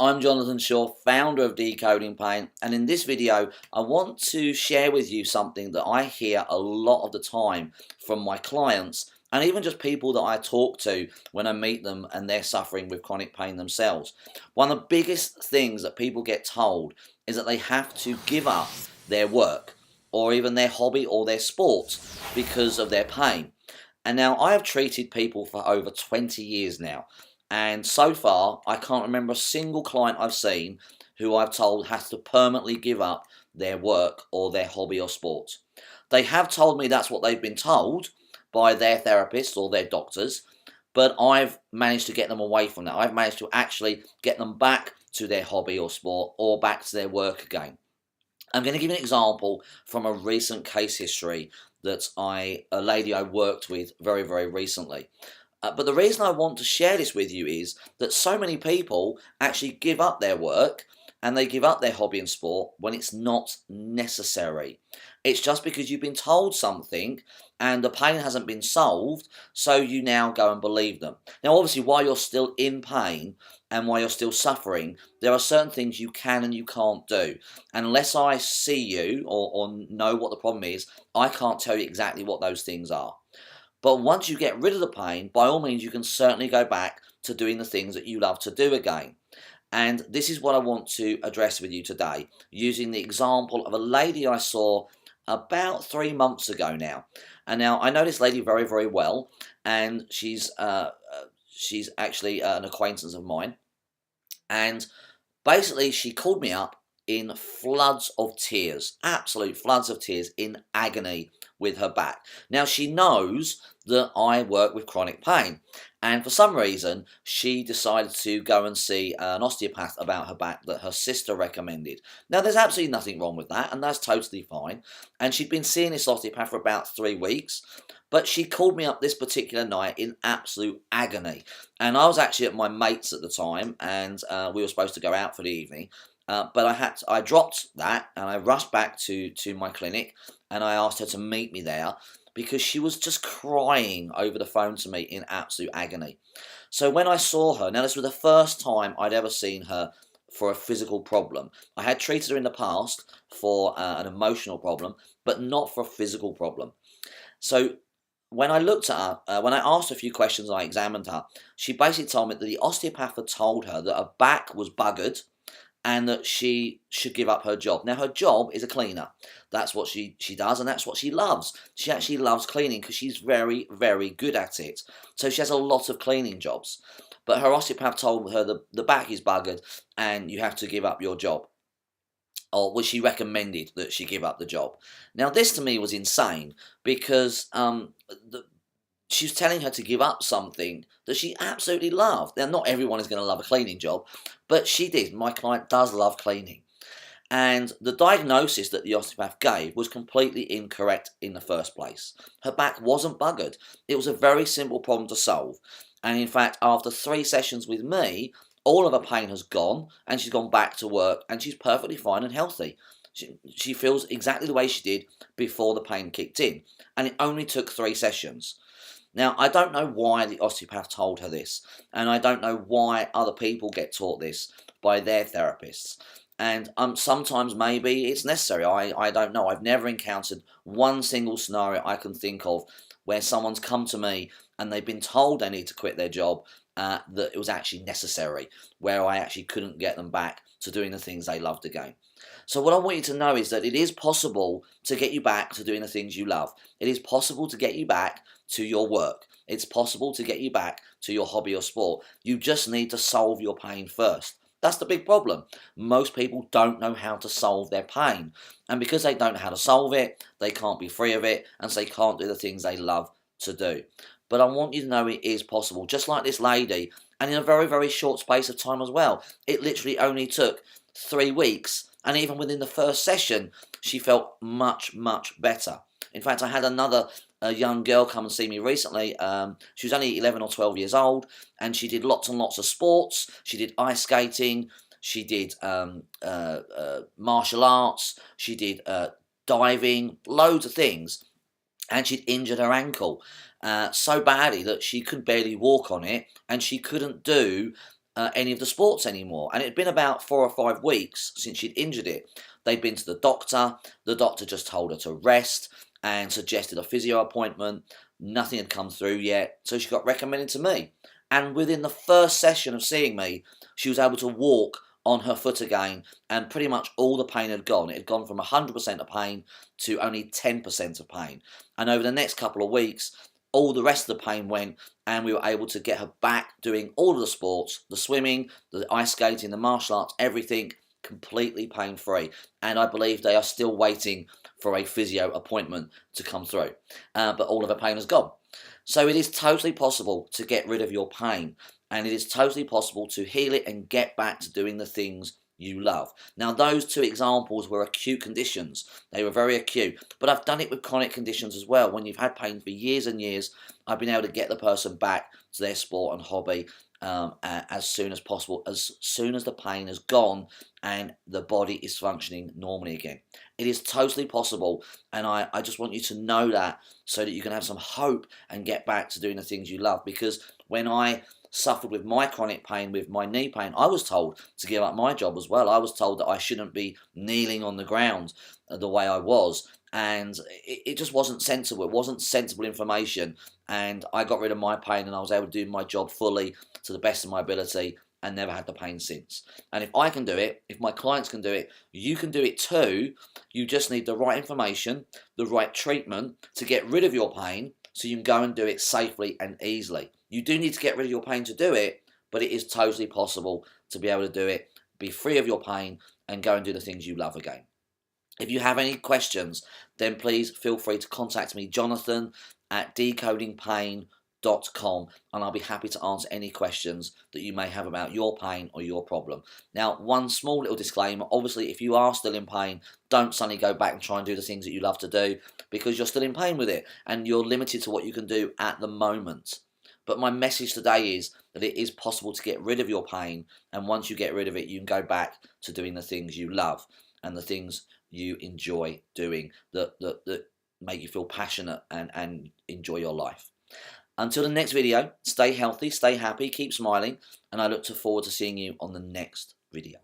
I'm Jonathan Shaw, founder of Decoding Pain, and in this video I want to share with you something that I hear a lot of the time from my clients and even just people that I talk to when I meet them and they're suffering with chronic pain themselves. One of the biggest things that people get told is that they have to give up their work or even their hobby or their sport because of their pain. And now I have treated people for over 20 years now. And so far, I can't remember a single client I've seen who I've told has to permanently give up their work or their hobby or sport. They have told me that's what they've been told by their therapists or their doctors, but I've managed to get them away from that. I've managed to actually get them back to their hobby or sport or back to their work again. I'm going to give you an example from a recent case history that a lady I worked with very, very recently. But the reason I want to share this with you is that so many people actually give up their work and they give up their hobby and sport when it's not necessary. It's just because you've been told something and the pain hasn't been solved, so you now go and believe them. Now, obviously, while you're still in pain and while you're still suffering, there are certain things you can and you can't do. And unless I see you or know what the problem is, I can't tell you exactly what those things are. But once you get rid of the pain, by all means, you can certainly go back to doing the things that you love to do again. And this is what I want to address with you today, using the example of a lady I saw about 3 months ago now. And now I know this lady very, very well, and she's actually an acquaintance of mine. And basically, she called me up in floods of tears, absolute floods of tears, in agony with her back. Now, she knows that I work with chronic pain, and for some reason she decided to go and see an osteopath about her back that her sister recommended. Now, there's absolutely nothing wrong with that, and that's totally fine, and she'd been seeing this osteopath for about 3 weeks, but she called me up this particular night in absolute agony. And I was actually at my mate's at the time, and we were supposed to go out for the evening. But I dropped that and I rushed back to my clinic, and I asked her to meet me there because she was just crying over the phone to me in absolute agony. So when I saw her, now this was the first time I'd ever seen her for a physical problem. I had treated her in the past for an emotional problem, but not for a physical problem. So when I looked at her, when I asked her a few questions and I examined her, she basically told me that the osteopath had told her that her back was buggered and that she should give up her job. Now, her job is a cleaner. That's what she does, and that's what she loves. She actually loves cleaning because she's very, very good at it. So she has a lot of cleaning jobs. But her osteopath told her the back is buggered and you have to give up your job. Or she recommended that she give up the job. Now, this to me was insane because she was telling her to give up something that she absolutely loved. Now, not everyone is going to love a cleaning job, but she did. My client does love cleaning. And the diagnosis that the osteopath gave was completely incorrect in the first place. Her back wasn't buggered. It was a very simple problem to solve. And in fact, after 3 sessions with me, all of her pain has gone, and she's gone back to work, and she's perfectly fine and healthy. She feels exactly the way she did before the pain kicked in. And it only took 3 sessions. Now, I don't know why the osteopath told her this, and I don't know why other people get taught this by their therapists. And sometimes maybe it's necessary. I don't know. I've never encountered one single scenario I can think of where someone's come to me and they've been told they need to quit their job, that it was actually necessary, where I actually couldn't get them back to doing the things they loved again. So what I want you to know is that it is possible to get you back to doing the things you love. It is possible to get you back to your work. It's possible to get you back to your hobby or sport. You just need to solve your pain first. That's the big problem. Most people don't know how to solve their pain. And because they don't know how to solve it, they can't be free of it, and so they can't do the things they love to do. But I want you to know it is possible, just like this lady, and in a very, very short space of time as well. It literally only took 3 weeks, and even within the first session, she felt much, much better. In fact, I had another young girl come and see me recently. She was only 11 or 12 years old, and she did lots and lots of sports. She did ice skating, she did martial arts, she did diving, loads of things. And she'd injured her ankle so badly that she could barely walk on it, and she couldn't do any of the sports anymore. And it had been about 4 or 5 weeks since she'd injured it. They'd been to the doctor just told her to rest and suggested a physio appointment. Nothing had come through yet, so she got recommended to me. And within the first session of seeing me, she was able to walk on her foot again, and pretty much all the pain had gone. It had gone from 100% of pain to only 10% of pain. And over the next couple of weeks, all the rest of the pain went, and we were able to get her back doing all of the sports, the swimming, the ice skating, the martial arts, everything completely pain-free. And I believe they are still waiting for a physio appointment to come through. But all of her pain has gone. So it is totally possible to get rid of your pain, and it is totally possible to heal it and get back to doing the things you love. Now, those 2 examples were acute conditions. They were very acute, but I've done it with chronic conditions as well. When you've had pain for years and years, I've been able to get the person back to their sport and hobby as soon as possible, as soon as the pain is gone and the body is functioning normally again. It is totally possible, and I just want you to know that so that you can have some hope and get back to doing the things you love. Because when I suffered with my chronic pain, with my knee pain, I was told to give up my job as well. I was told that I shouldn't be kneeling on the ground the way I was, and it just wasn't sensible. It wasn't sensible information, and I got rid of my pain, and I was able to do my job fully to the best of my ability, and never had the pain since. And if I can do it, if my clients can do it, you can do it too. You just need the right information, the right treatment to get rid of your pain, so you can go and do it safely and easily. You do need to get rid of your pain to do it, but it is totally possible to be able to do it, be free of your pain, and go and do the things you love again. If you have any questions, then please feel free to contact me, Jonathan at decodingpain.com, and I'll be happy to answer any questions that you may have about your pain or your problem. Now, one small little disclaimer: obviously, if you are still in pain, don't suddenly go back and try and do the things that you love to do, because you're still in pain with it and you're limited to what you can do at the moment. But my message today is that it is possible to get rid of your pain, and once you get rid of it, you can go back to doing the things you love and the things you enjoy doing that make you feel passionate and enjoy your life. Until the next video, stay healthy, stay happy, keep smiling, and I look forward to seeing you on the next video.